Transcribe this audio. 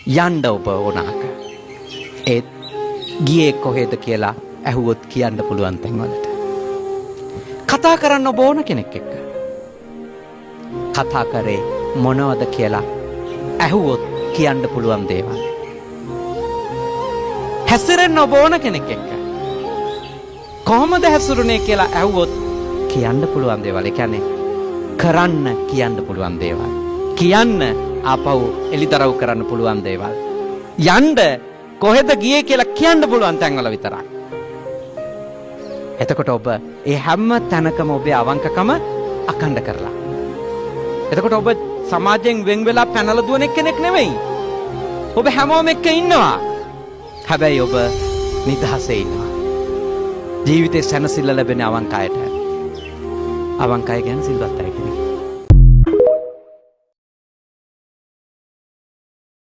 යන්න ඔබ ඕනාක. ඒත් ගියේ කොහෙද කියලා ඇහුවොත් කියන්න පුළුවන් තැන්වලට. කතා කරන්න ඔබ ඕන කෙනෙක් එක්ක. කතා කරේ මොනවද කියලා ඇහුවොත් කියන්න පුළුවන් දේවල්. හැසිරෙන්න ඔබ ඕන කෙනෙක් එක්ක. කොහොමද හැසිරුනේ කියලා ඇහුවොත් කියන්න පුළුවන් දේවල්. ඒ කියන්නේ කරන්න කියන්න පුළුවන් දේවල්. කියන්න ආපහු එලිදරව් කරන්න පුළුවන් දේවල්. යන්න කොහෙද ගියේ කියලා කියන්න පුළුවන් තැන්වල විතරයි. එතකොට ඔබ ඒ හැම තැනකම ඔබේ අවංකකම අඛණ්ඩ කරලා. එතකොට ඔබ සමාජයෙන් වෙන් වෙලා පැනලා දුවන කෙනෙක් නෙවෙයි. ඔබ හැමෝම එක්ක ඉන්නවා. හැබැයි ඔබ නිදහසේ ඉන්නවා. ජීවිතේ සැනසෙල්ල ලැබෙන අවංක අයට. අවංක අය ගැන සිල්වත් අය කෙනෙක්.